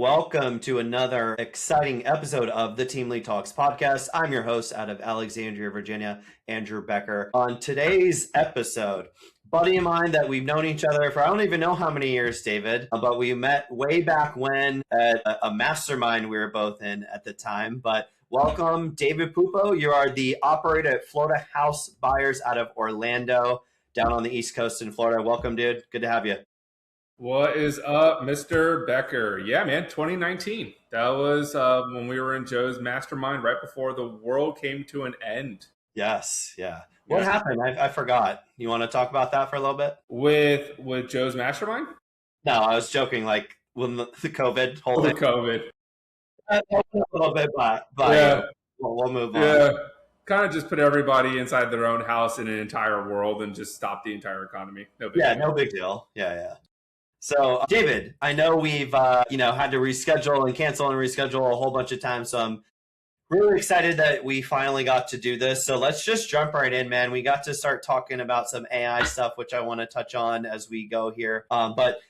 welcome to another exciting episode of the Team Lead Talks podcast. I'm your host out of Alexandria, Virginia, Andrew Becker. On today's episode, buddy of mine that we've known each other for I don't even know how many years, David, but we met way back when at a mastermind we were both in at the time. But welcome, David Pupo. You are the operator at Florida House Buyers out of Orlando, down on the East Coast in Florida. Welcome, dude. Good to have you. What is up, Mr. Becker? Yeah, man, 2019. That was when we were in Joe's mastermind right before the world came to an end. Yes, yeah. What happened? I forgot. You want to talk about that for a little bit? With Joe's mastermind? No, I was joking. Like when the COVID whole thing. COVID. A little bit, but yeah, we'll move on. Yeah, kind of just put everybody inside their own house in an entire world and just stop the entire economy. No big deal. No big deal. Yeah. So, David, I know we've had to reschedule and cancel and reschedule a whole bunch of times. So I'm really excited that we finally got to do this. So let's just jump right in, man. We got to start talking about some AI stuff, which I want to touch on as we go here. But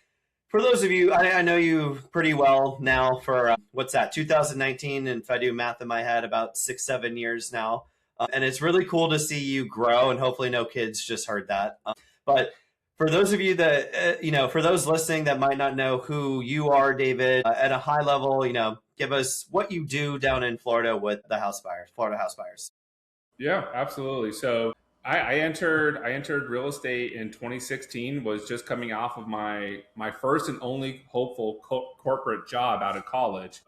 for those of you, I know you pretty well now for, 2019? And if I do math in my head, about 6-7 years now. And it's really cool to see you grow, and hopefully no kids just heard that. But for those of you that, for those listening that might not know who you are, David, at a high level, give us what you do down in Florida with the Florida House Buyers. Yeah, absolutely. So I entered real estate in 2016, was just coming off of my first and only hopeful corporate job out of college.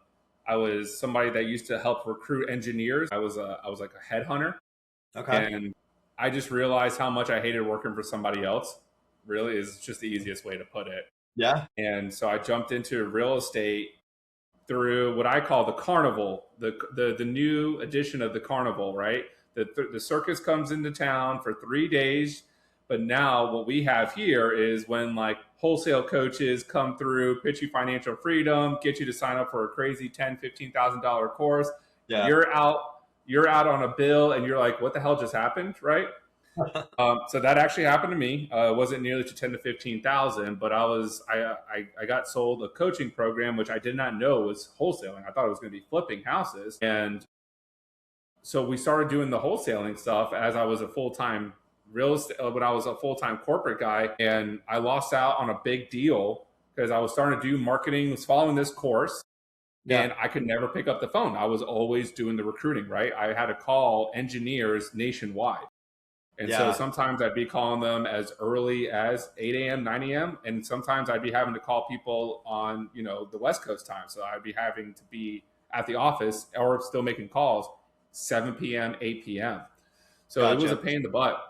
I was somebody that used to help recruit engineers. I was like a headhunter. Okay. And I just realized how much I hated working for somebody else. Really is just the easiest way to put it. Yeah. And so I jumped into real estate through what I call the carnival, the new edition of the carnival, right? The circus comes into town for 3 days. But now what we have here is when like wholesale coaches come through, pitch you financial freedom, get you to sign up for a crazy $10,000, $15,000 course. Yeah. You're out on a bill and you're like, what the hell just happened, right? So that actually happened to me. It wasn't nearly to 10 to 15,000, but I got sold a coaching program, which I did not know was wholesaling. I thought it was going to be flipping houses. And so we started doing the wholesaling stuff as I was a full-time real estate, when I was a full-time corporate guy, and I lost out on a big deal because I was starting to do marketing, was following this course. Yeah. And I could never pick up the phone. I was always doing the recruiting, right? I had to call engineers nationwide. And so sometimes I'd be calling them as early as 8 a.m., 9 a.m. And sometimes I'd be having to call people on, the West Coast time. So I'd be having to be at the office or still making calls 7 p.m., 8 p.m. So It was a pain in the butt.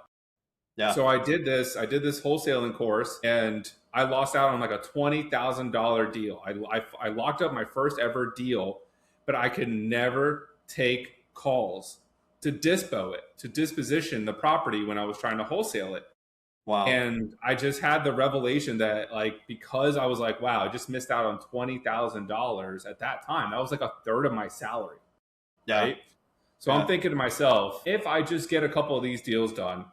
Yeah. So I did this wholesaling course and I lost out on like a $20,000 deal. I locked up my first ever deal, but I could never take calls to disposition the property when I was trying to wholesale it. Wow. And I just had the revelation that because I was like, wow, I just missed out on $20,000 at that time. That was like a third of my salary. Yeah. Right. So I'm thinking to myself, if I just get a couple of these deals done,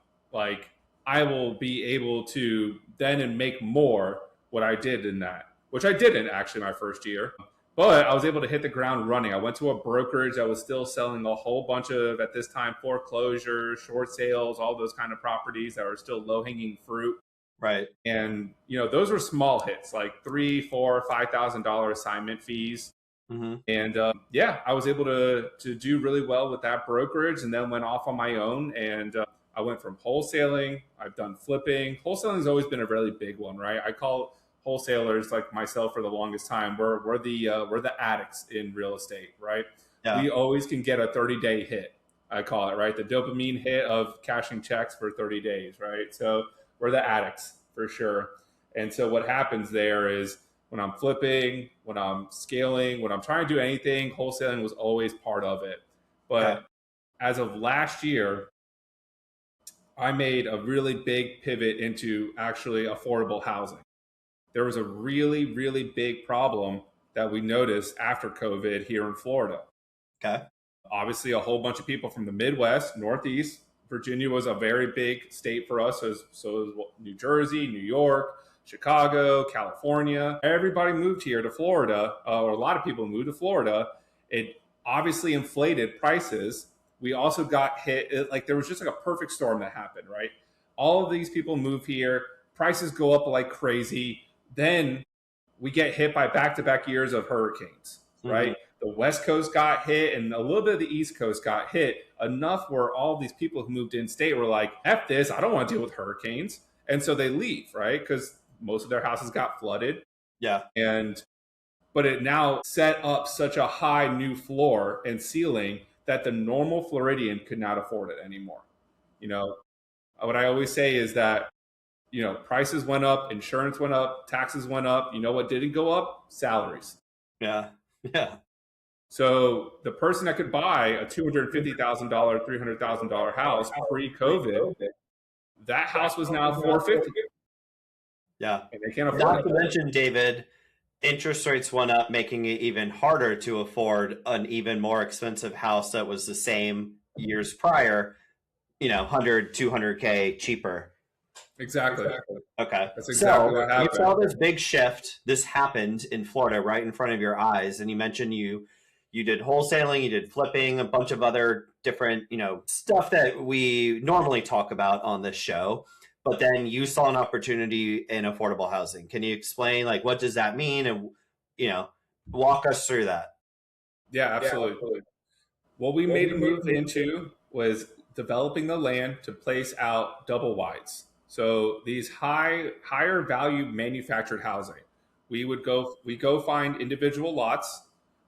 I will be able to then make more what I did in that, which I didn't actually my first year. But I was able to hit the ground running. I went to a brokerage that was still selling a whole bunch of, at this time, foreclosures, short sales, all those kind of properties that were still low-hanging fruit. Right. And, those were small hits, like $3,000, $4,000, $5,000 assignment fees. Mm-hmm. And, I was able to do really well with that brokerage and then went off on my own. And I went from wholesaling. I've done flipping. Wholesaling has always been a really big one, right? I call wholesalers like myself for the longest time, we're the addicts in real estate, right? Yeah. We always can get a 30-day hit, I call it, right? The dopamine hit of cashing checks for 30 days, right? So we're the addicts for sure. And so what happens there is when I'm flipping, when I'm scaling, when I'm trying to do anything, wholesaling was always part of it. But as of last year, I made a really big pivot into actually affordable housing. There was a really, really big problem that we noticed after COVID here in Florida. Okay. Obviously, a whole bunch of people from the Midwest, Northeast. Virginia was a very big state for us. So was New Jersey, New York, Chicago, California. Everybody moved here to Florida, or a lot of people moved to Florida. It obviously inflated prices. We also got hit, like there was just like a perfect storm that happened, right? All of these people move here, prices go up like crazy. Then we get hit by back-to-back years of hurricanes, right? Mm-hmm. The West Coast got hit and a little bit of the East Coast got hit enough where all these people who moved in state were like, F this, I don't want to deal with hurricanes. And so they leave, right? Because most of their houses got flooded. Yeah. But it now set up such a high new floor and ceiling that the normal Floridian could not afford it anymore. You know, what I always say is that, you know, prices went up, insurance went up, taxes went up. You know what didn't go up? Salaries. Yeah. Yeah. So the person that could buy a $250,000, $300,000 house pre-COVID, that house was now $450,000. Yeah. And they can't afford it. Not to mention, David, interest rates went up, making it even harder to afford an even more expensive house that was the same years prior, you know, 100, 200K cheaper. Exactly. Okay. That's exactly so what happened. You saw this big shift. This happened in Florida right in front of your eyes. And you mentioned you did wholesaling, you did flipping, a bunch of other different, you know, stuff that we normally talk about on this show. But then you saw an opportunity in affordable housing. Can you explain, like, what does that mean? And, you know, walk us through that. Yeah, absolutely. What we made a move into was developing the land to place out double wides. So these higher value manufactured housing, we go find individual lots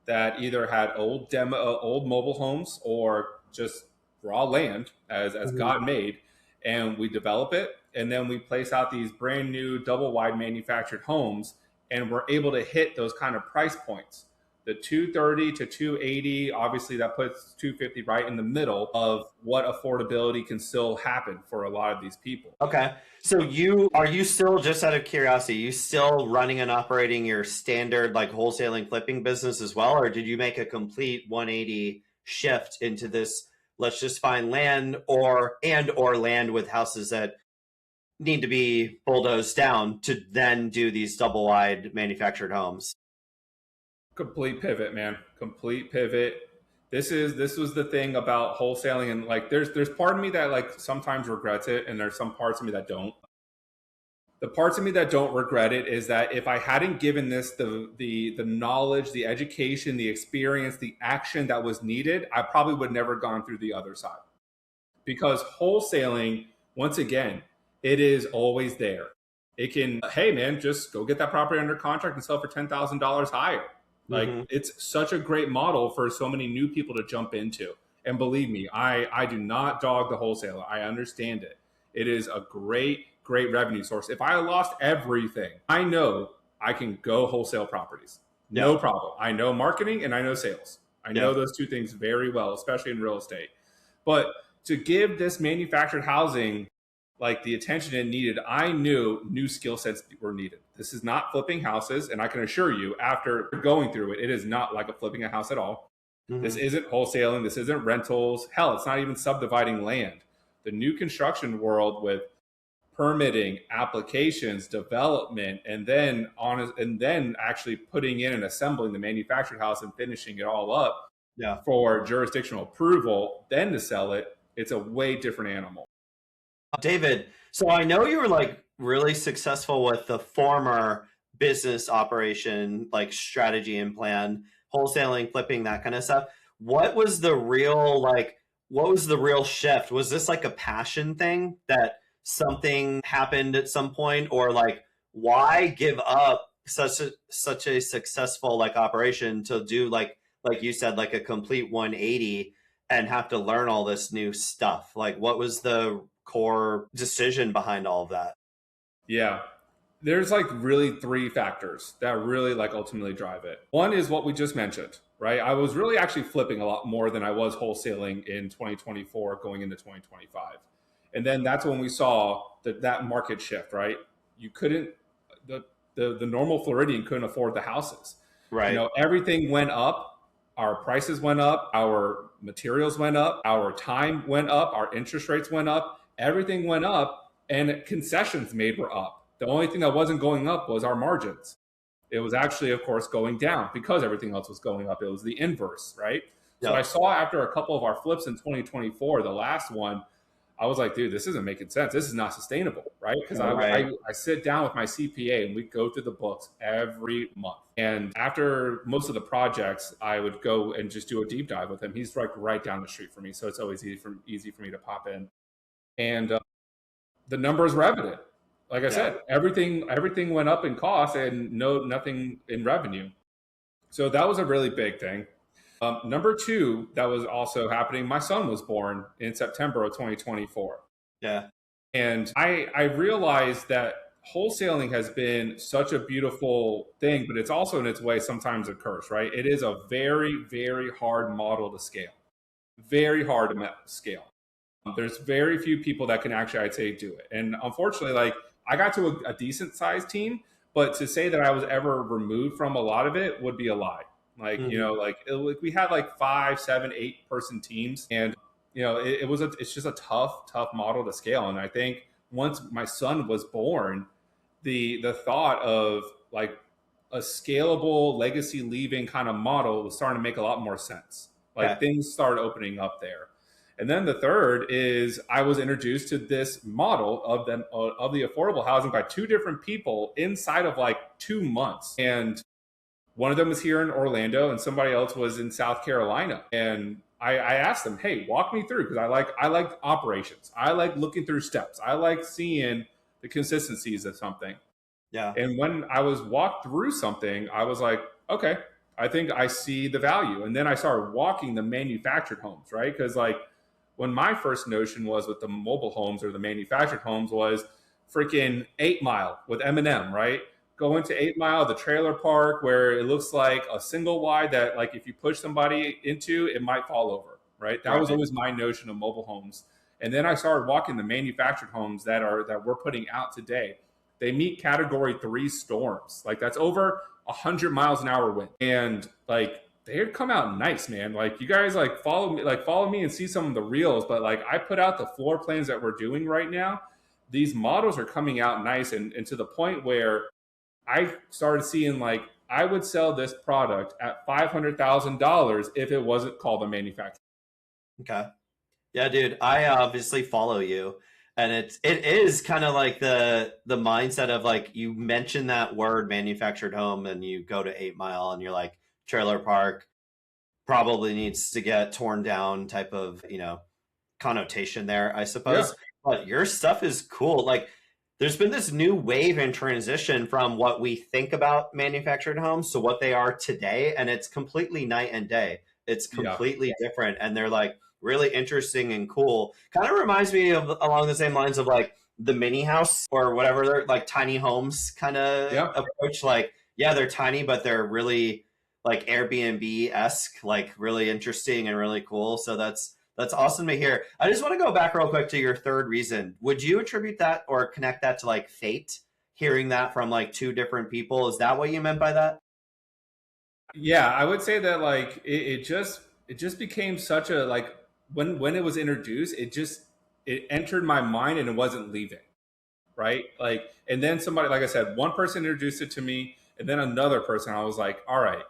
that either had old mobile homes or just raw land as God made, and we develop it, and then we place out these brand new double wide manufactured homes, and we're able to hit those kind of price points. The 230 to 280, obviously that puts 250 right in the middle of what affordability can still happen for a lot of these people. Okay. So are you still, just out of curiosity, you still running and operating your standard like wholesaling flipping business as well? Or did you make a complete 180 shift into this, let's just find land or land with houses that need to be bulldozed down to then do these double wide manufactured homes? Complete pivot, man. Complete pivot. This was the thing about wholesaling, and like there's part of me that like sometimes regrets it, and there's some parts of me that don't. The parts of me that don't regret it is that if I hadn't given this the knowledge, the education, the experience, the action that was needed, I probably would never gone through the other side. Because wholesaling, once again, it is always there. It can, hey man, just go get that property under contract and sell for $10,000 higher. Like it's such a great model for so many new people to jump into. And believe me, I do not dog the wholesaler. I understand it. It is a great revenue source. If I lost everything, I know I can go wholesale properties. No problem. I know marketing and I know sales. I know those two things very well, especially in real estate. But to give this manufactured housing like the attention it needed, I knew new skill sets were needed. This is not flipping houses. And I can assure you, after going through it, it is not like a flipping a house at all. This isn't wholesaling. This isn't rentals. Hell, it's not even subdividing land. The new construction world with permitting, applications, development, and then actually putting in and assembling the manufactured house and finishing it all up for jurisdictional approval, then to sell it, it's a way different animal. David, so I know you were like really successful with the former business operation, like strategy and plan, wholesaling, flipping, that kind of stuff. What was the real shift? Was this like a passion thing that something happened at some point, or like why give up such a successful like operation to do like you said, like a complete 180 and have to learn all this new stuff? Like what was the core decision behind all of that? Yeah. There's like really three factors that really like ultimately drive it. One is what we just mentioned, right? I was really actually flipping a lot more than I was wholesaling in 2024 going into 2025. And then that's when we saw that market shift, right? You couldn't, the normal Floridian couldn't afford the houses. Right. You know, everything went up. Our prices went up. Our materials went up. Our time went up. Our interest rates went up. Everything went up, and concessions made were up. The only thing that wasn't going up was our margins. It was actually, of course, going down because everything else was going up. It was the inverse, right? So I Yep. saw after a couple of our flips in 2024, the last one, I was like, dude, this isn't making sense. This is not sustainable, right? Because Right. I sit down with my CPA and we go through the books every month. And after most of the projects, I would go and just do a deep dive with him. He's like right down the street from me, so it's always easy for me to pop in. And the numbers were evident. Like I Yeah. said, everything went up in cost and nothing in revenue. So that was a really big thing. Number two, that was also happening. My son was born in September of 2024. Yeah. And I realized that wholesaling has been such a beautiful thing, but it's also in its way sometimes a curse, right? It is a very, very hard model to scale. Very hard to scale. There's very few people that can actually, I'd say, do it. And unfortunately, like I got to a decent sized team, but to say that I was ever removed from a lot of it would be a lie. Like, you Hmm. know, like we had like 5, 7, 8 person teams, and you know, it's just a tough model to scale. And I think once my son was born, the thought of like a scalable legacy leaving kind of model was starting to make a lot more sense. Like Okay. things started opening up there. And then the third is I was introduced to this model of the affordable housing by two different people inside of like 2 months. And one of them was here in Orlando and somebody else was in South Carolina. And I asked them, hey, walk me through, because I like operations. I like looking through steps. I like seeing the consistencies of something. Yeah. And when I was walked through something, I was like, okay, I think I see the value. And then I started walking the manufactured homes, right? Because like when my first notion was with the mobile homes or the manufactured homes was freaking 8 Mile with Eminem, right? Go into 8 Mile, the trailer park where it looks like a single wide that like if you push somebody into, it might fall over, right? That was Right. always my notion of mobile homes. And then I started walking the manufactured homes that we're putting out today. They meet category 3 storms. Like that's over 100 miles an hour wind. And like they come out nice, man. Like you guys follow me and see some of the reels. But like I put out the floor plans that we're doing right now. These models are coming out nice, and to the point where I started seeing like I would sell this product at $500,000 if it wasn't called a manufacturer. Okay. Yeah, dude, I obviously follow you. And it is kind of like the mindset of like you mention that word manufactured home and you go to 8 Mile and you're like trailer park probably needs to get torn down type of, connotation there, I Yeah, suppose. But your stuff is cool. Like there's been this new wave and transition from what we think about manufactured homes to what they are today, and it's completely night and day. It's yeah, completely different, and they're like really interesting and cool. Kind of reminds me of along the same lines of like the mini house or whatever, they're like tiny homes kind of yeah. approach. Like, yeah, they're tiny, but they're really like Airbnb esque, like really interesting and really cool. So that's awesome to hear. I just want to go back real quick to your third reason. Would you attribute that or connect that to like fate? Hearing that from like two different people, is that what you meant by that? Yeah, I would say that like it just became such a like when it was introduced, it entered my mind and it wasn't leaving, right? Like and then somebody, like I said, one person introduced it to me and then another person. I was like, all right,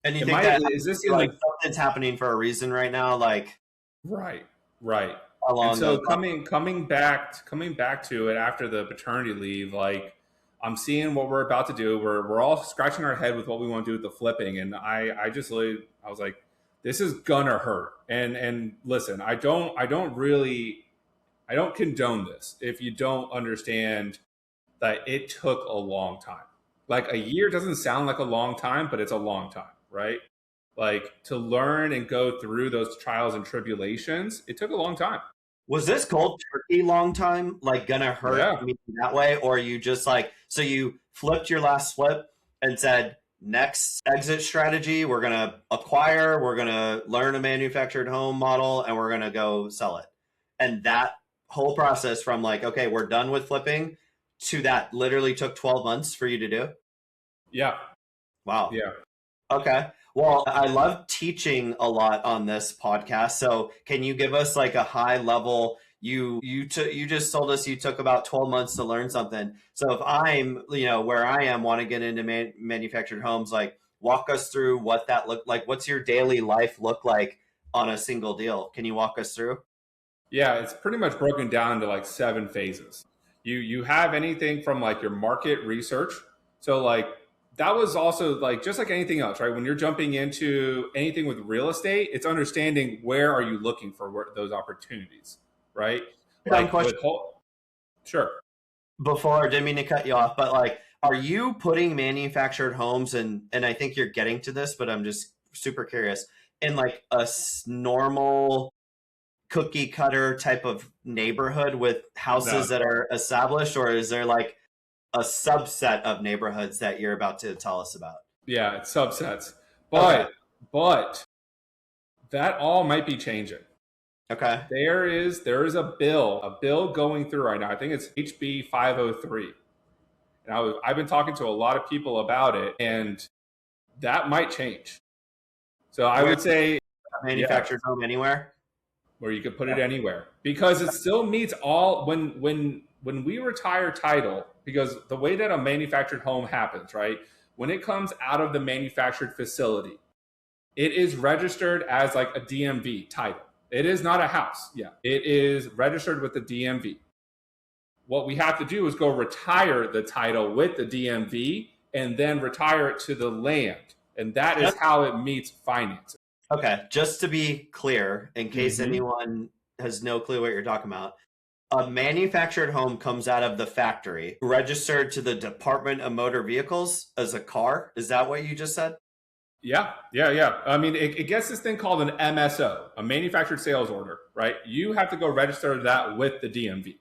And you think that has is to this be in like the something's happening for a reason right now, like right, right? And along those so lines? coming back to it after the paternity leave, like I'm seeing what we're about to do. We're all scratching our head with what we want to do with the flipping, and I was like, this is gonna hurt. And listen, I don't condone this if you don't understand that it took a long time. Like a year doesn't sound like a long time, but it's a long time, right? Like to learn and go through those trials and tribulations, it took a long time. Was this cold turkey long time like gonna hurt Yeah. me that way, or you just like so you flipped your last flip and said next exit strategy we're gonna acquire, we're gonna learn a manufactured home model, and we're gonna go sell it, and that whole process from like okay we're done with flipping to that literally took 12 months for you to do. Yeah. Wow. Yeah. Okay. Well, I love teaching a lot on this podcast. So, can you give us like a high level? you just told us you took about 12 months to learn something. So if I'm, where I am, want to get into manufactured homes, like walk us through what that looked like. What's your daily life look like on a single deal? Can you walk us through? Yeah, it's pretty much broken down into like 7 phases. You have anything from like your market research. So like that was also like just like anything else, right? When you're jumping into anything with real estate, it's understanding where are you looking for those opportunities, right? Dumb Like question sure. before, I didn't mean to cut you off, but like, are you putting manufactured homes and I think you're getting to this, but I'm just super curious, in like a normal cookie cutter type of neighborhood with No, houses that are established, or is there like a subset of neighborhoods that you're about to tell us about? yeah, it's subsets. Okay. But that all might be changing. Okay. There is a bill going through right now. I think it's HB 503. And I've been talking to a lot of people about it, and that might change. So I Where would say, yeah, manufactured home anywhere? where you could put it anywhere because it still meets all when we retire title, because the way that a manufactured home happens, right? When it comes out of the manufactured facility, it is registered as like a DMV title. It is not a house. Yeah, it is registered with the DMV. What we have to do is go retire the title with the DMV and then retire it to the land. And that is how it meets finance. Okay, just to be clear, in case Mhm. anyone has no clue what you're talking about, a manufactured home comes out of the factory, registered to the Department of Motor Vehicles as a car. Is that what you just said? Yeah. I mean, it gets this thing called an MSO, a manufactured sales order, right? You have to go register that with the DMV.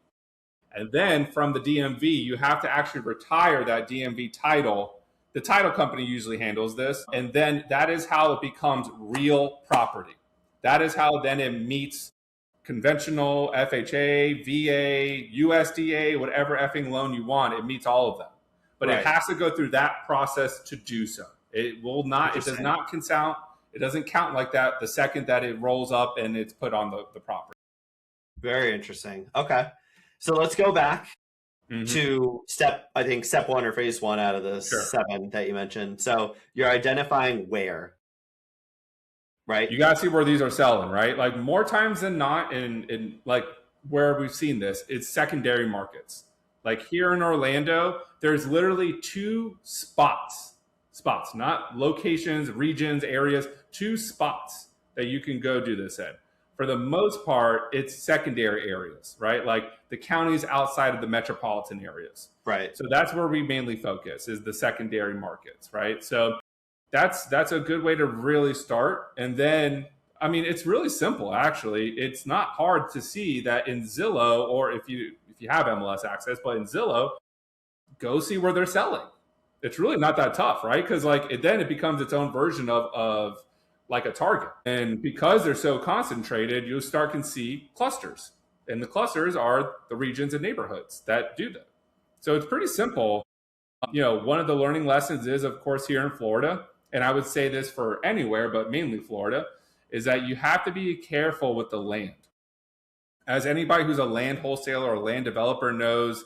And then from the DMV, you have to actually retire that DMV title. The title company usually handles this. And then that is how it becomes real property. That is how then it meets conventional FHA, VA, USDA, whatever effing loan you want. It meets all of them. But it Right. has to go through that process to do so. It will not, it does Interesting. not count. It doesn't count like that the second that it rolls up and it's put on the property. Very interesting. Okay. So let's go back Mhm. to I think step one or phase one out of the Sure. 7 that you mentioned. So you're identifying where, right? You got to see where these are selling, right? Like more times than not, in like where we've seen this, it's secondary markets. Like here in Orlando, there's literally 2 spots, not locations, regions, areas, 2 spots that you can go do this in. For the most part, it's secondary areas, right? Like the counties outside of the metropolitan areas. Right. So that's where we mainly focus is the secondary markets, right? So that's a good way to really start. And then, I mean, it's really simple actually. It's not hard to see that in Zillow, or if you have MLS access, but in Zillow, go see where they're selling. It's really not that tough, right? Because then it becomes its own version of like a target. And because they're so concentrated, you start can see clusters. And the clusters are the regions and neighborhoods that do that. So it's pretty simple. One of the learning lessons is, of course, here in Florida, and I would say this for anywhere, but mainly Florida, is that you have to be careful with the land. As anybody who's a land wholesaler or land developer knows,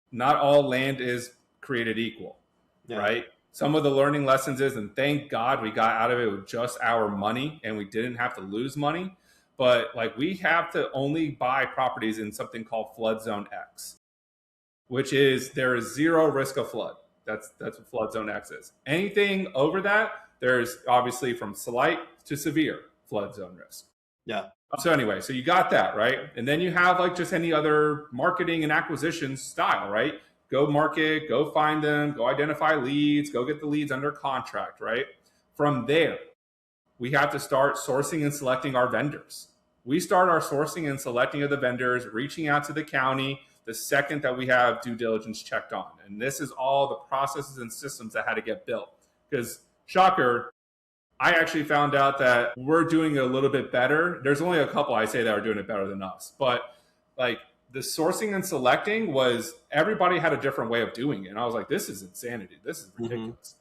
not all land is created equal, right? Some of the learning lessons is, and thank God we got out of it with just our money and we didn't have to lose money. But like we have to only buy properties in something called flood zone X, which is there is zero risk of flood. That's what flood zone X is. Anything over that, there's obviously from slight to severe flood zone risk. Yeah. So anyway, so you got that, right? And then you have like just any other marketing and acquisition style, right? Go market, go find them, go identify leads, go get the leads under contract, right? From there, we have to start sourcing and selecting our vendors. We start our sourcing and selecting of the vendors, reaching out to the county the second that we have due diligence checked on. And this is all the processes and systems that had to get built. Because, shocker, I actually found out that we're doing it a little bit better. There's only a couple I say that are doing it better than us. But like the sourcing and selecting was everybody had a different way of doing it. And I was like, this is insanity. This is ridiculous.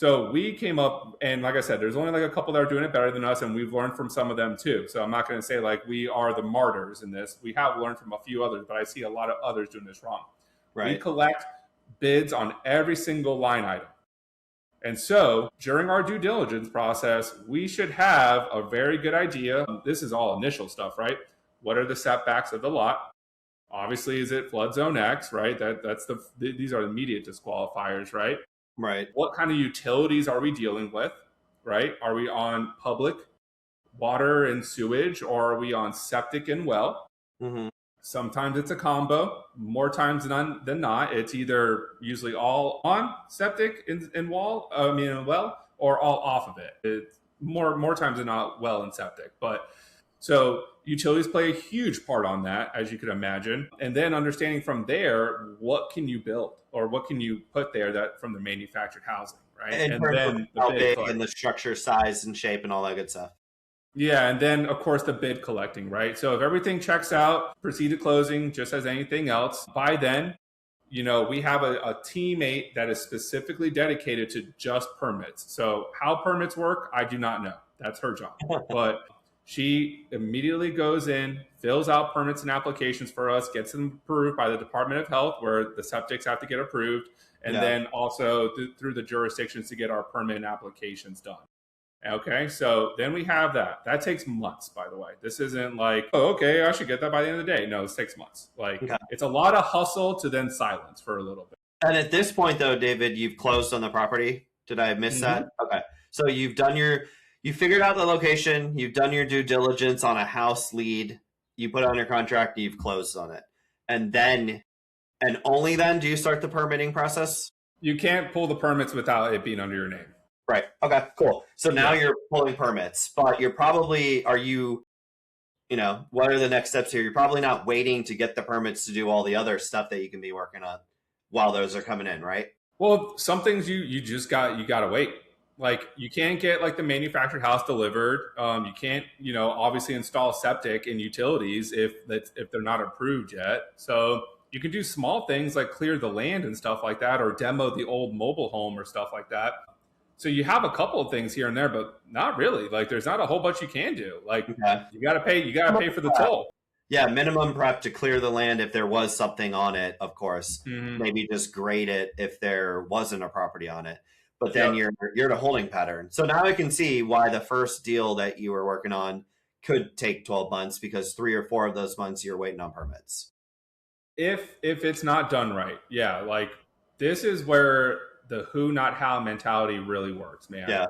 So we came up, and like I said, there's only like a couple that are doing it better than us, and we've learned from some of them too. So I'm not going to say like we are the martyrs in this. We have learned from a few others, but I see a lot of others doing this wrong. We Right. collect bids on every single line item. And so during our due diligence process, we should have a very good idea. This is all initial stuff, right? What are the setbacks of the lot? Obviously, is it flood zone X, right? These are immediate disqualifiers, right? Right. What kind of utilities are we dealing with, right? Are we on public water and sewage, or are we on septic and well? Mm-hmm. Sometimes it's a combo. More times than not, it's either usually all on septic and well, or all off of it. It's more times than not well and septic. But so utilities play a huge part on that, as you could imagine. And then understanding from there, what can you build or what can you put there that from the manufactured housing, right? In And terms of then the how bid big collection. and the structure, size, and shape, and all that good stuff. Yeah, and then of course the bid collecting, right? So if everything checks out, proceed to closing just as anything else. By then, we have a teammate that is specifically dedicated to just permits. So how permits work, I do not know. That's her job. But she immediately goes in, fills out permits and applications for us, gets them approved by the Department of Health, where the septics have to get approved, and then also through the jurisdictions to get our permit and applications done. Okay, so then we have that. That takes months, by the way. This isn't like, oh, okay, I should get that by the end of the day. No, it's 6 months. Like, It's a lot of hustle to then silence for a little bit. And at this point, though, David, you've closed on the property. Did I miss that? Okay. So you figured out the location, you've done your due diligence on a house lead, you put it on your contract, and you've closed on it. And only then do you start the permitting process? You can't pull the permits without it being under your name. Right. Okay, cool. So now you're pulling permits, but what are the next steps here? You're probably not waiting to get the permits to do all the other stuff that you can be working on while those are coming in, right? Well, some things you got to wait. Like you can't get like the manufactured house delivered. You can't, obviously install septic and utilities if they're not approved yet. So you can do small things like clear the land and stuff like that, or demo the old mobile home or stuff like that. So you have a couple of things here and there, but not really. Like there's not a whole bunch you can do. Like you got to pay for the toll. Yeah, minimum prep to clear the land if there was something on it, of course. Maybe just grade it if there wasn't a property on it. But then you're in a holding pattern. So now I can see why the first deal that you were working on could take 12 months, because 3 or 4 of those months you're waiting on permits. If it's not done right, like this is where the who not how mentality really works, man.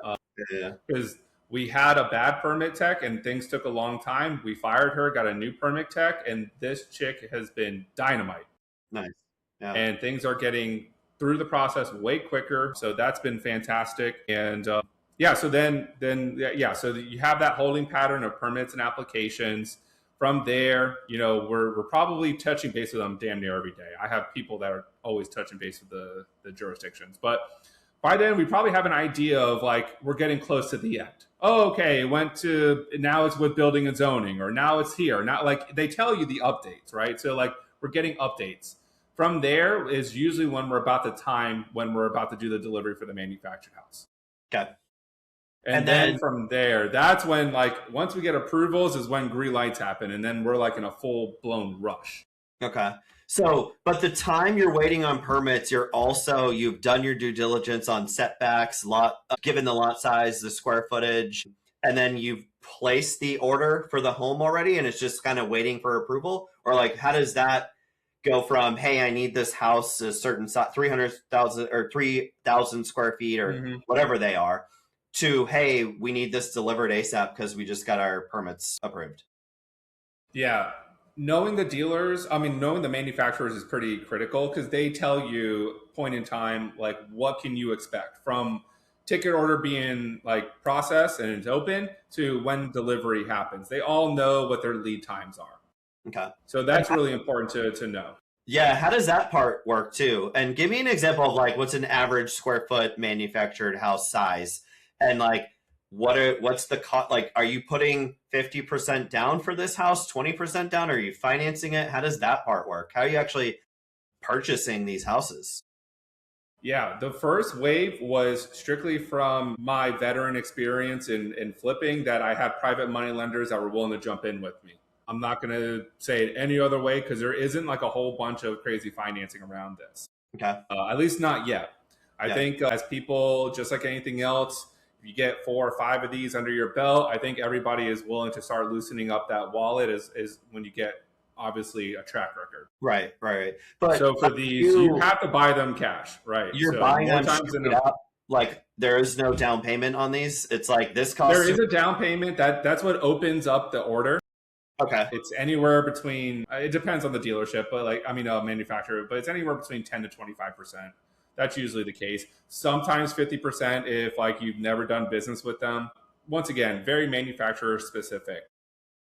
Because we had a bad permit tech and things took a long time. We fired her, got a new permit tech, and this chick has been dynamite. Nice. Yeah. And things are getting through the process way quicker. So that's been fantastic. And so you have that holding pattern of permits and applications. From there, we're probably touching base with them damn near every day. I have people that are always touching base with the jurisdictions. But by then, we probably have an idea of like, we're getting close to the end. Oh, okay, now it's with building and zoning, or now it's here. Now, like they tell you the updates, right? So like we're getting updates. From there is usually when we're about to do the delivery for the manufactured house. Okay. And then from there, that's when once we get approvals is when green lights happen. And then we're like in a full blown rush. Okay. So, but the time you're waiting on permits, you've done your due diligence on setbacks, given the lot size, the square footage, and then you've placed the order for the home already, and it's just kind of waiting for approval? Or like, how does that go from, hey, I need this house a certain size, 300,000 or 3,000 square feet or whatever they are, to, hey, we need this delivered ASAP because we just got our permits approved? Yeah. Knowing the manufacturers is pretty critical, because they tell you point in time, like what can you expect from ticket order being like processed and it's open to when delivery happens. They all know what their lead times are. Okay. So that's really important to know. Yeah. How does that part work too? And give me an example of like, what's an average square foot manufactured house size? And like, what's the cost? Like, are you putting 50% down for this house, 20% down? Are you financing it? How does that part work? How are you actually purchasing these houses? Yeah, the first wave was strictly from my veteran experience in flipping that I had private money lenders that were willing to jump in with me. I'm not going to say it any other way because there isn't like a whole bunch of crazy financing around this. Okay. At least not yet. I Yeah. think as people, just like anything else, if you get 4 or 5 of these under your belt, I think everybody is willing to start loosening up that wallet is when you get obviously a track record. Right. But So for these, you have to buy them cash, right? you're So buying more them times than straight not. up. Like there is no down payment on these. It's like this There costs is a down payment that's what opens up the order. Okay. It's anywhere between, it depends on the dealership, but manufacturer, but it's anywhere between 10 to 25%. That's usually the case. Sometimes 50% if like you've never done business with them. Once again, very manufacturer specific.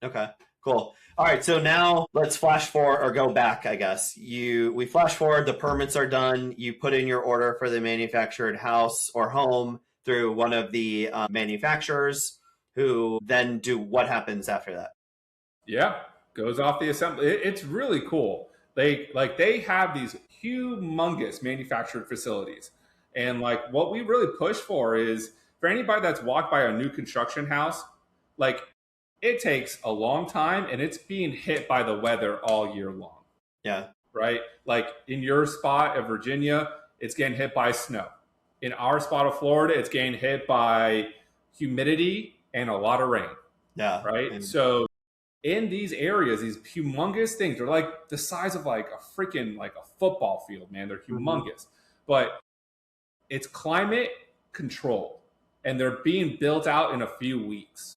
Okay. Cool. All right. So now let's flash forward or go back, I guess. We flash forward, the permits are done. You put in your order for the manufactured house or home through one of the manufacturers who then do what happens after that? Yeah, goes off the assembly. It's really cool. They have these humongous manufactured facilities, and like what we really push for is for anybody that's walked by a new construction house, like it takes a long time, and it's being hit by the weather all year long. Yeah. Right, like in your spot of Virginia, it's getting hit by snow. In our spot of Florida, it's getting hit by humidity and a lot of rain. Yeah. Right, so in these areas, these humongous things, they're like the size of like a freaking like a football field, man. They're humongous, but it's climate controlled and they're being built out in a few weeks.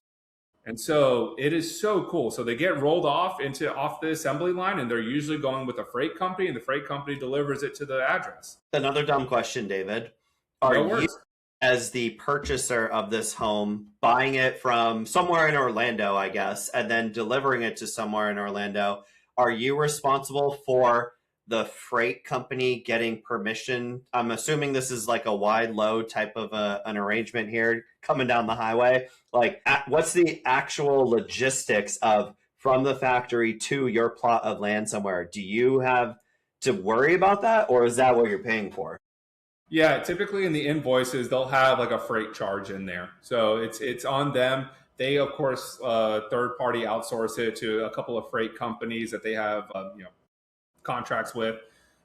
And so it is so cool. So they get rolled off the assembly line and they're usually going with a freight company and the freight company delivers it to the address. Another dumb question, David. Are you, as the purchaser of this home, buying it from somewhere in Orlando, I guess, and then delivering it to somewhere in Orlando, are you responsible for the freight company getting permission? I'm assuming this is like a wide load type of an arrangement here coming down the highway. Like, what's the actual logistics of from the factory to your plot of land somewhere? Do you have to worry about that, or is that what you're paying for? Yeah, typically in the invoices they'll have like a freight charge in there, so it's on them. They of course third party outsource it to a couple of freight companies that they have contracts with,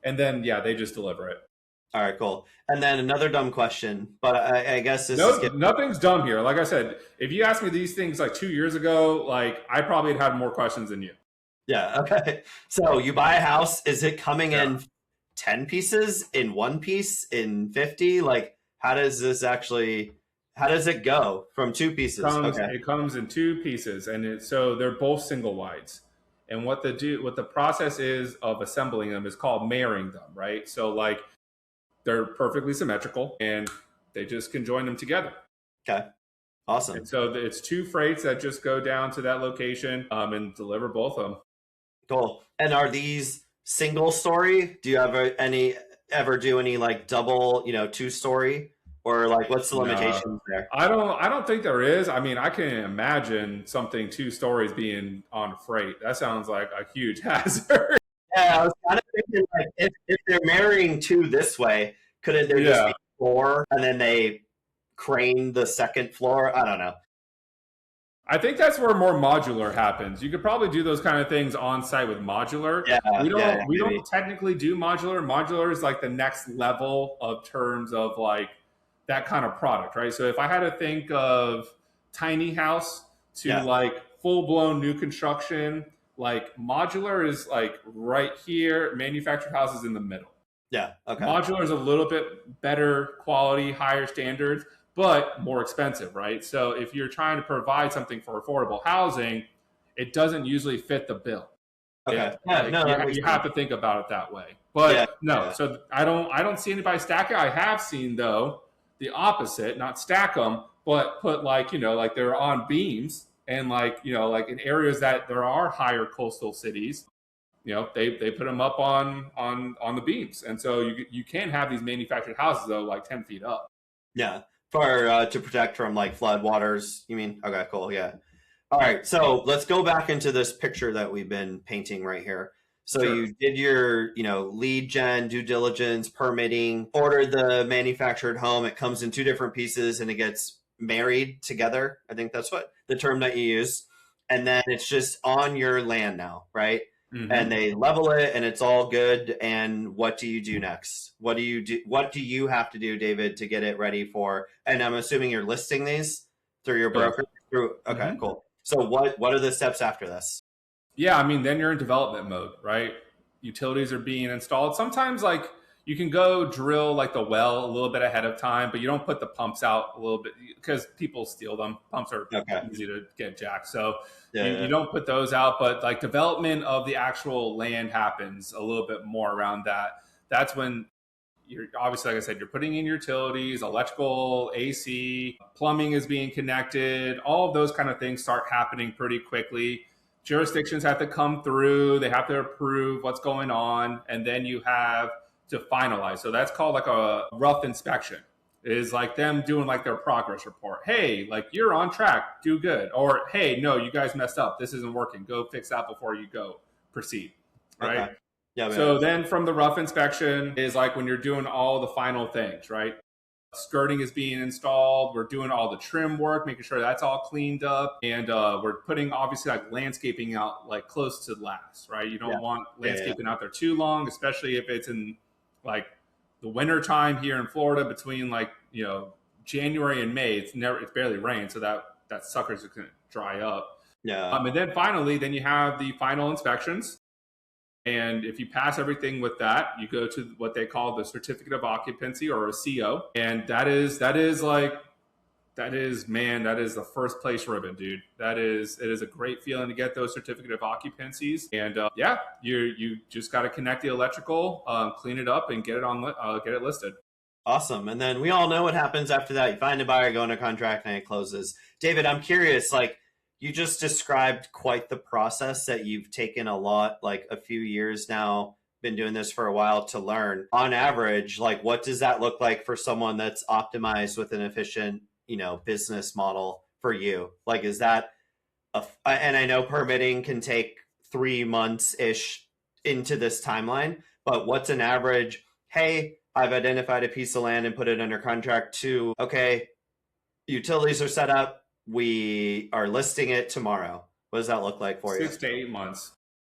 and then yeah, they just deliver it. All right, cool. And then another dumb question, but I guess this is nothing's dumb here. Like I said, if you asked me these things like 2 years ago, like I probably had more questions than you. Yeah. Okay. So you buy a house. Is it coming in 10 pieces, in one piece, in 50? Like, how does it go from 2 pieces? It comes in 2 pieces, and so they're both single wides. And what the process is of assembling them is called marrying them, right? So like they're perfectly symmetrical and they just can join them together. Okay. Awesome. And so it's 2 freights that just go down to that location and deliver both of them. Cool. And are these single story? Do you ever do any like double, 2-story? Or like what's the limitations there? I don't think there is. I mean, I can imagine something 2 stories being on freight. That sounds like a huge hazard. Yeah, I was kind of thinking like if they're marrying 2 this way, could there just be 4 and then they crane the second floor? I don't know. I think that's where more modular happens. You could probably do those kind of things on site with modular. Yeah, we don't technically do modular. Modular is like the next level of terms of like that kind of product, right? So if I had to think of tiny house to like full blown new construction, like modular is like right here, manufactured houses in the middle. Yeah. Okay. Modular is a little bit better quality, higher standards, but more expensive, right? So if you're trying to provide something for affordable housing, it doesn't usually fit the bill. Okay. You have to think about it that way. But so I don't see anybody stack it. I have seen though the opposite, not stack them, but put like they're on beams and like in areas that there are higher coastal cities. They put them up on the beams, and so you can have these manufactured houses though like 10 feet up. Yeah. For to protect from like flood waters, you mean? Okay, cool. Yeah. All right. So let's go back into this picture that we've been painting right here. So Sure. you did your, lead gen, due diligence, permitting, ordered the manufactured home. It comes in two different pieces and it gets married together. I think that's what the term that you use. And then it's just on your land now, right? And Mm-hmm. they level it and it's all good. And what do you do next? What do you do? What do you have to do, David, to get it ready for? And I'm assuming you're listing these through your Oh, yeah. broker. Okay, Mm-hmm. cool. So what are the steps after this? Yeah, I mean, then you're in development mode, right? Utilities are being installed. Sometimes, like, you can go drill like the well a little bit ahead of time, but you don't put the pumps out a little bit because people steal them. Pumps are Okay. easy to get jacked. So you Yeah. don't put those out, but like development of the actual land happens a little bit more around that. That's when you're obviously, like I said, you're putting in utilities, electrical, AC, plumbing is being connected. All of those kind of things start happening pretty quickly. Jurisdictions have to come through, they have to approve what's going on, and then you have to finalize. So that's called like a rough inspection. It is like them doing like their progress report. Hey, like you're on track, do good. Or hey, no, you guys messed up. This isn't working. Go fix that before you go proceed. Right. Okay. Yeah, So man. then from the rough inspection is like when you're doing all the final things, right? Skirting is being installed. We're doing all the trim work, making sure that's all cleaned up. And we're putting obviously like landscaping out like close to last, right? You Yeah. don't want Yeah. landscaping out there too long, especially if it's in like the winter time here in Florida between like, January and May. It's barely rain. So that sucker's going to dry up. Yeah. And then finally, then you have the final inspections. And if you pass everything with that, you go to what they call the certificate of occupancy or a CO. And that is the first place ribbon, dude. It is a great feeling to get those certificate of occupancies. And yeah, you just got to connect the electrical, clean it up, and get it listed. Awesome. And then we all know what happens after that. You find a buyer, go into contract, and it closes. David, I'm curious, like you just described quite the process that you've taken like a few years now, been doing this for a while to learn. On average, like what does that look like for someone that's optimized with an efficient, business model for you? Like, is that and I know permitting can take 3 months ish into this timeline, but what's an average? Hey, I've identified a piece of land and put it under contract to, okay, utilities are set up. We are listing it tomorrow. What does that look like for you? 6 to 8 months.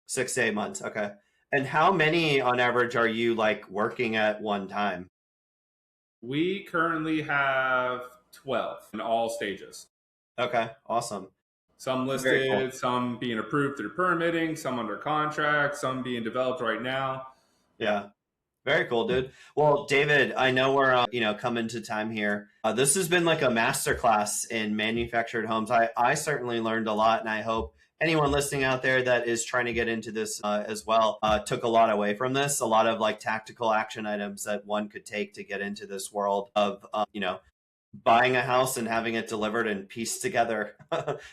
6 to 8 months. Okay. And how many on average are you like working at one time? We currently have 12 in all stages. Okay. Awesome. Some Very cool. listed, some being approved through permitting, some under contract, some being developed right now. Yeah. Very cool, dude. Well, David, I know we're coming to time here. This has been like a masterclass in manufactured homes. I certainly learned a lot, and I hope anyone listening out there that is trying to get into this as well took a lot away from this. A lot of like tactical action items that one could take to get into this world of buying a house and having it delivered and pieced together,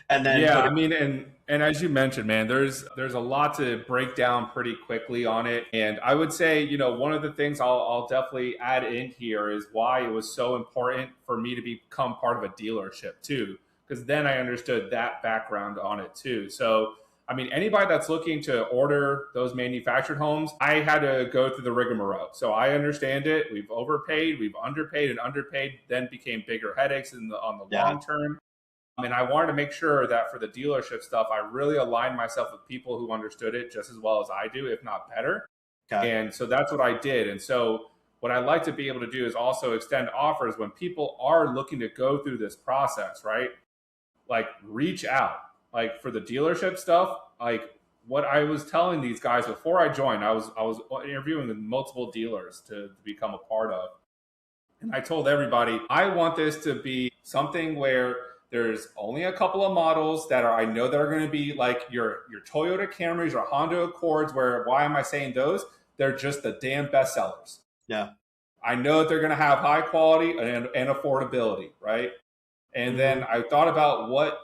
and then Yeah, I mean, and as you mentioned, man, there's a lot to break down pretty quickly on it. And I would say, one of the things I'll definitely add in here is why it was so important for me to become part of a dealership too, because then I understood that background on it too. So I mean, anybody that's looking to order those manufactured homes, I had to go through the rigmarole. So I understand it. We've overpaid, we've underpaid, and underpaid then became bigger headaches on the long term. And I wanted to make sure that for the dealership stuff, I really aligned myself with people who understood it just as well as I do, if not better. Okay. And so that's what I did. And so what I like to be able to do is also extend offers when people are looking to go through this process, right? Like reach out. Like for the dealership stuff, like what I was telling these guys before I joined, I was interviewing with multiple dealers to become a part of. And I told everybody, I want this to be something where there's only a couple of models that I know that are going to be like your Toyota Camrys or Honda Accords, where why am I saying those? They're just the damn best sellers. Yeah. I know that they're going to have high quality and affordability, right? And then I thought about what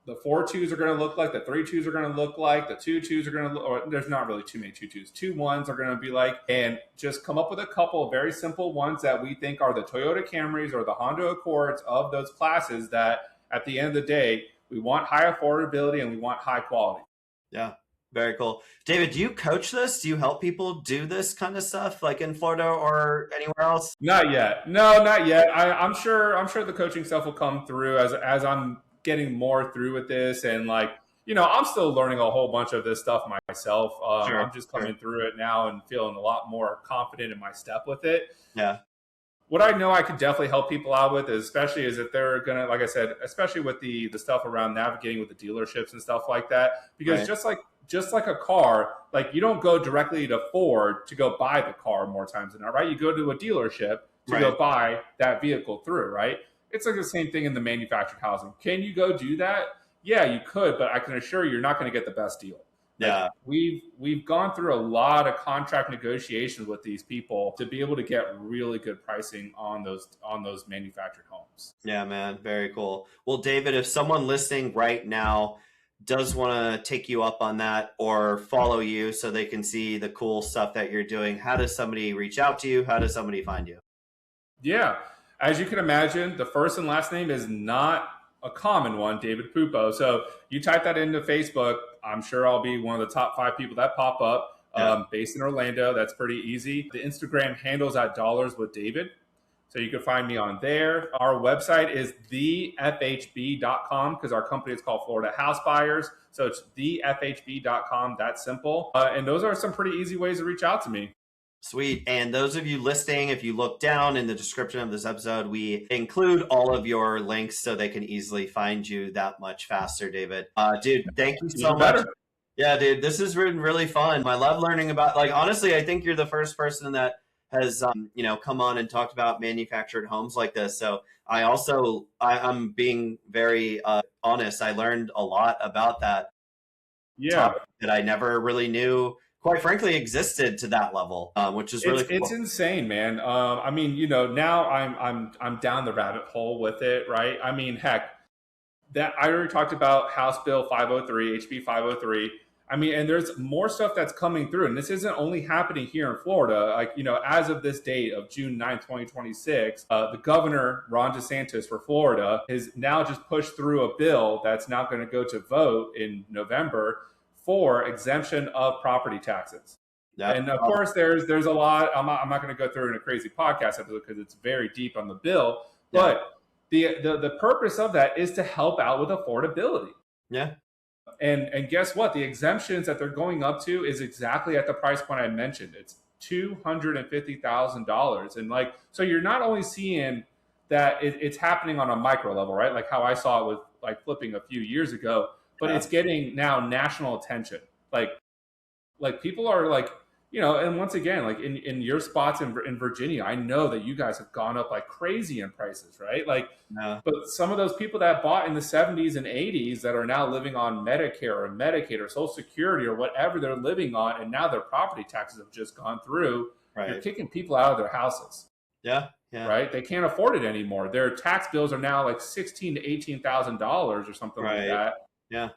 the 4.2s are going to look like, the 3.2s are going to look like, the 2.2s are going to look, or there's not really too many 2.2s, 2.1s are going to be like, and just come up with a couple of very simple ones that we think are the Toyota Camrys or the Honda Accords of those classes that at the end of the day, we want high affordability and we want high quality. Yeah. Very cool. David, do you coach this? Do you help people do this kind of stuff like in Florida or anywhere else? Not yet. No, not yet. I'm sure. I'm sure the coaching stuff will come through as I'm getting more through with this, and like I'm still learning a whole bunch of this stuff myself. Sure, I'm just sure. coming through it now and feeling a lot more confident in my step with it. Yeah, What I know I could definitely help people out with, especially is if they're gonna, like I said, especially with the stuff around navigating with the dealerships and stuff like that, because right, just like a car, like you don't go directly to Ford to go buy the car more times than not, right? You go to a dealership to go right. buy that vehicle through, right? It's like the same thing in the manufactured housing. Can you go do that? Yeah, you could, but I can assure you, you're not going to get the best deal. Like Yeah, we've gone through a lot of contract negotiations with these people to be able to get really good pricing on those manufactured homes. yeah, man. Very cool. Well, David, if someone listening right now does want to take you up on that or follow you so they can see the cool stuff that you're doing, how does somebody reach out to you? How does somebody find you? Yeah, as you can imagine, the first and last name is not a common one, David Pupo. So you type that into Facebook, I'm sure I'll be one of the top 5 people that pop up. Yeah. Based in Orlando, that's pretty easy. The Instagram handles at Dollars with David. So you can find me on there. Our website is thefhb.com because our company is called Florida House Buyers. So it's thefhb.com. That's simple. And those are some pretty easy ways to reach out to me. Sweet. And those of you listening, if you look down in the description of this episode, we include all of your links so they can easily find you that much faster, David. Dude, thank you so Even much. better. Yeah, dude, this has been really fun. I love learning about, like, honestly, I think you're the first person that has, come on and talked about manufactured homes like this. So I'm being very honest. I learned a lot about that Yeah. topic that I never really knew, quite frankly, existed to that level, which is really It's cool. insane, man. I mean, now I'm down the rabbit hole with it, right? I mean, heck, that I already talked about House Bill 503, HB 503. I mean, and there's more stuff that's coming through, and this isn't only happening here in Florida. Like, as of this date of June 9th, 2026, the governor, Ron DeSantis for Florida, has now just pushed through a bill that's now going to go to vote in November for exemption of property taxes. Yeah. And of course, there's a lot. I'm not going to go through in a crazy podcast episode because it's very deep on the bill. Yeah. But the purpose of that is to help out with affordability. Yeah. And guess what? The exemptions that they're going up to is exactly at the price point I mentioned. It's $250,000, and so you're not only seeing that it's happening on a micro level, right? Like how I saw it with like flipping a few years ago, but it's getting now national attention. Like people are like, and once again, like in your spots in Virginia, I know that you guys have gone up like crazy in prices, right? Like, but some of those people that bought in the 70s and 80s that are now living on Medicare or Medicaid or Social Security or whatever they're living on, and now their property taxes have just gone through, you're kicking people out of their houses. Yeah. Yeah. Right? They can't afford it anymore. Their tax bills are now like $16,000 to $18,000 or something like that. Yeah.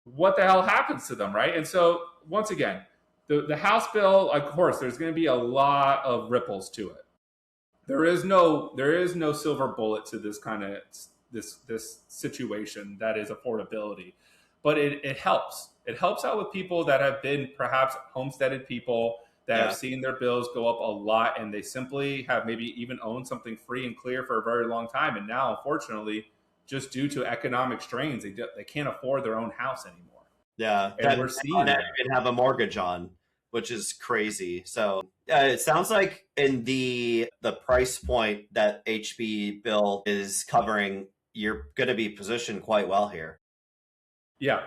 What the hell happens to them, right? And so once again, the House bill, of course, there's going to be a lot of ripples to it. There is no silver bullet to this kind of this situation that is affordability, but it helps. It helps out with people that have been perhaps homesteaded people that have seen their bills go up a lot, and they simply have maybe even owned something free and clear for a very long time, and now, unfortunately, just due to economic strains, they can't afford their own house anymore. Yeah. And we're seeing that. You can have a mortgage on, which is crazy. So it sounds like in the price point that HB bill is covering, you're going to be positioned quite well here. Yeah,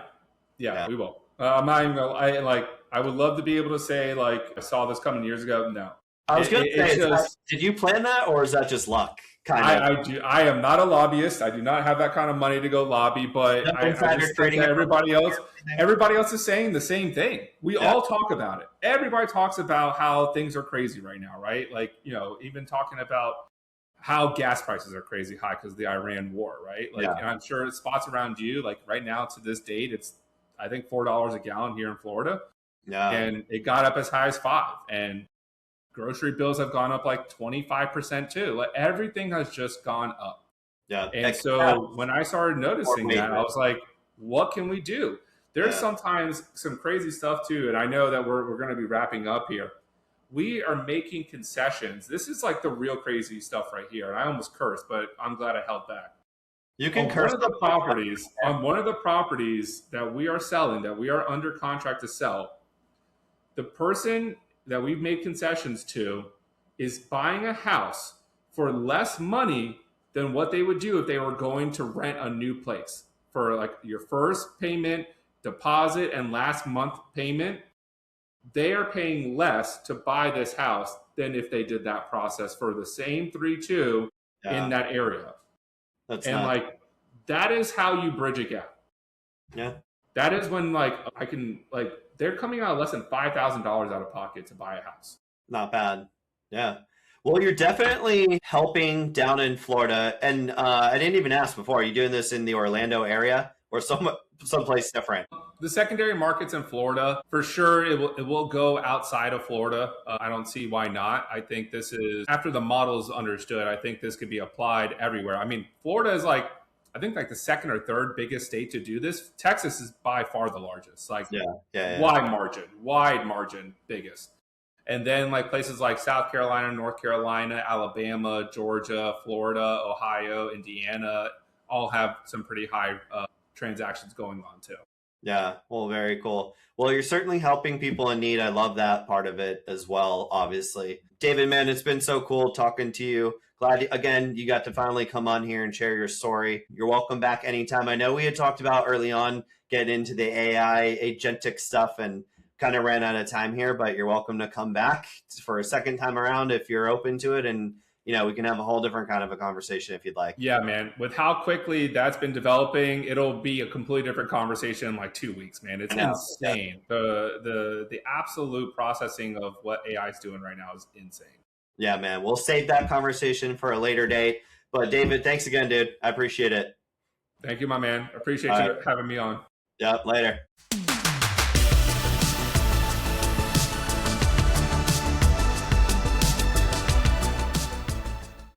we will. I'm not even gonna, I would love to be able to say like I saw this coming years ago. No, I was going to say, did you plan that, or is that just luck? I do. I am not a lobbyist. I do not have that kind of money to go lobby. But I just think that everybody else is saying the same thing. We all talk about it. Everybody talks about how things are crazy right now, right? Like even talking about how gas prices are crazy high because of the Iran war, right? Like, and I'm sure spots around you, like right now to this date, it's I think $4 a gallon here in Florida. Yeah, and it got up as high as $5, and grocery bills have gone up like 25% too. Like everything has just gone up. Yeah. And so when I started noticing that, I was like, what can we do? There's sometimes some crazy stuff too. And I know that we're going to be wrapping up here. We are making concessions. This is like the real crazy stuff right here. And I almost cursed, but I'm glad I held back. You can On curse one of the properties that we are selling, that we are under contract to sell, the person that we've made concessions to is buying a house for less money than what they would do if they were going to rent a new place. For like your first payment, deposit, and last month payment, they are paying less to buy this house than if they did that process for the same 3-2 in that area. That's and not, like that is how you bridge a gap. Yeah. That is when like I can like they're coming out less than $5,000 out of pocket to buy a house. Not bad. Yeah. Well, you're definitely helping down in Florida. And I didn't even ask before, are you doing this in the Orlando area or someplace different? The secondary markets in Florida, for sure, it will go outside of Florida. I don't see why not. I think this is, after the model is understood, I think this could be applied everywhere. I mean, Florida is like, I think like the second or third biggest state to do this. Texas is by far the largest, like wide margin biggest. And then like places like South Carolina, North Carolina, Alabama, Georgia, Florida, Ohio, Indiana, all have some pretty high transactions going on too. Yeah, well, very cool. Well, you're certainly helping people in need. I love that part of it as well, obviously. David, man, it's been so cool talking to you. Glad, again, you got to finally come on here and share your story. You're welcome back anytime. I know we had talked about early on getting into the AI agentic stuff and kind of ran out of time here, but you're welcome to come back for a second time around if you're open to it. And we can have a whole different kind of a conversation if you'd like. Yeah, man. With how quickly that's been developing, it'll be a completely different conversation in like 2 weeks, man. It's insane. Yeah. The absolute processing of what AI is doing right now is insane. Yeah, man. We'll save that conversation for a later date. But David, thanks again, dude. I appreciate it. Thank you, my man. Appreciate you having me on. Yep, later.